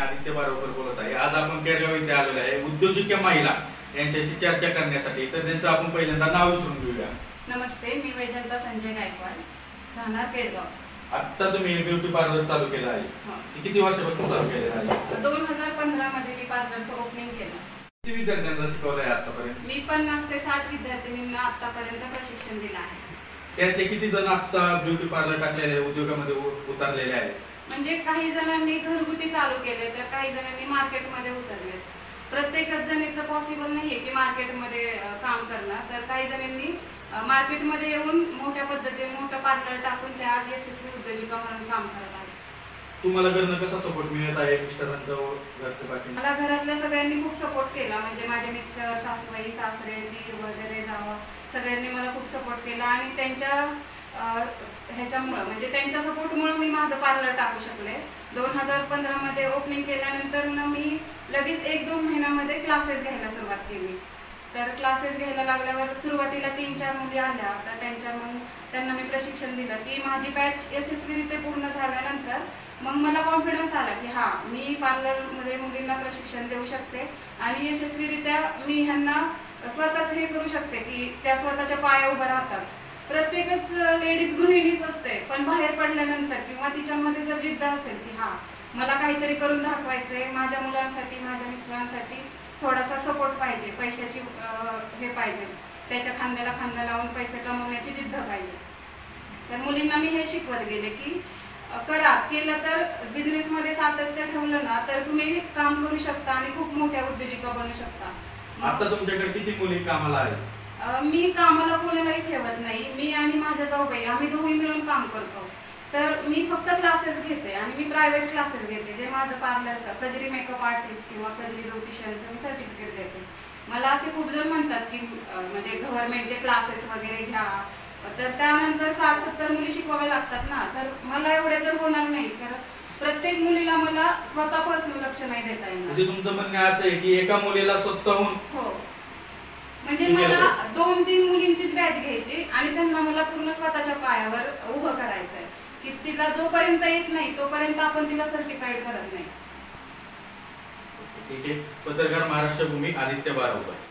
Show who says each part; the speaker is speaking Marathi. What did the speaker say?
Speaker 1: आदित्य बारोबर बोलत आहे। आज आपण केडगाव इथे आलेलो आहे उद्योजक महिला यांच्याशी चर्चा करण्यासाठी। तर त्यांचं आपण पहिल्यांदा नाव विचारून घेऊया।
Speaker 2: नमस्ते, मी वैजंता संजय गायकवाड, राहणार केडगाव।
Speaker 1: आता तुम्ही ब्युटी पार्लर चालू केलं आहे, किती वर्षापासून चालू केलेलं आहे?
Speaker 2: 2015 मध्ये मी पार्लरचं ओपनिंग केलं।
Speaker 1: किती विद्यार्थ्यांना शिकवलं आहे आतापर्यंत?
Speaker 2: मी 50 ते 60 विद्यार्थिनींना आतापर्यंत प्रशिक्षण दिलं आहे।
Speaker 1: त्यातले किती जण आता ब्युटी पार्लर टाकलेले उद्योगामध्ये उतरलेले आहेत?
Speaker 2: म्हणजे काही जणांनी घरगुती चालू केले, तर काही जणांनी मार्केटमध्ये उतरले। प्रत्येकच जणीचं पॉसिबल नाहीये की मार्केटमध्ये काम करणं, तर काही जणांनी मार्केटमध्ये येऊन मोठ्या पद्धतीने मोठं पार्लर टाकून ते आज यशस्वी उद्योजिका म्हणून काम करत आहेत।
Speaker 1: तुम्हाला घरनं कसा सपोर्ट मिळत आहे? मिस्टरांचा घरच्या बाकी
Speaker 2: मला घरातल्या सगळ्यांनी खूप सपोर्ट केला, म्हणजे माझे मिस्टर, सासूबाई, सासरे, दीर वगैरे जावं सगळ्यांनी मला खूप सपोर्ट केला आणि त्यांच्या ह्याच्यामुळं म्हणजे त्यांच्या सपोर्टमुळे मी माझं पार्लर टाकू शकले। 2015 मध्ये ओपनिंग केल्यानंतर मी लगेच 1-2 महिन्यामध्ये क्लासेस घ्यायला सुरुवात केली। तर क्लासेस घ्यायला लागल्यावर सुरुवातीला 3-4 मुली आल्या, तर त्यांना मी प्रशिक्षण दिलं की माझी बॅच यशस्वीरित्या पूर्ण झाल्यानंतर मग मला कॉन्फिडन्स आला की हां, मी पार्लरमध्ये मुलींना प्रशिक्षण देऊ शकते आणि यशस्वीरित्या मी ह्यांना स्वतःच हे करू शकते की त्या स्वतःच्या पायावर उभं राहतात। प्रत्येकच लेडीज गृहिणीच असते, पण बाहेर पडल्यानंतर किंवा तिच्यामध्ये जर जिद्द असेल की हां, मला काहीतरी करून दाखवायचंय, माझ्या मुलांसाठी, माझ्या मिस्टरांसाठी थोडासा सपोर्ट पाहिजे, पैशाची हे पाहिजे, त्याच्या खांद्याला खांदा लावून पैसे कमवण्याची जिद्द पाहिजे। तर मुलींना मी हे शिकवत गेले की केलं तर बिझनेसमध्ये सातत्य ठेवलं ना तर तुम्ही काम करू शकता आणि खूप मोठ्या उद्योजिका बनू शकता।
Speaker 1: आता तुमच्याकडे किती मुली कामाला आहेत?
Speaker 2: मी कामाला कोणालाही ठेवत नाही, मी आणि माझ्या जाऊबाई आम्ही दोघी मिळून काम करतो। तर मी फक्त क्लासेस घेते आणि मी प्रायव्हेट क्लासेस घेते, जे माझं पार्लरचं कजरी मेकअप आर्टिस्ट किंवा कजरी ब्युटिशियनचं मी सर्टिफिकेट देते। मला असे खूप जण म्हणतात की म्हणजे गव्हर्नमेंटचे क्लासेस वगैरे घ्या, तर त्यानंतर 60-70 मुली शिकवाव्या लागतात ना, तर मला एवढे जर होणार नाही, कारण प्रत्येक मुलीला मला स्वतः पर्सनल लक्ष नाही देता येणार।
Speaker 1: म्हणजे तुमचं म्हणणं असं आहे की एका मुलीला स्वतःहून
Speaker 2: हो, म्हणजे मला 2-3 मुलींचीच बॅच घ्यायची आणि त्यांना मला पूर्ण स्वतःच्या पायावर उभं करायचंय की तिला जोपर्यंत येत नाही तोपर्यंत आपण तिला सर्टिफाईड करत नाही।
Speaker 1: ठीक आहे। पत्रकार महाराष्ट्र भूमी आदित्य बारोबर।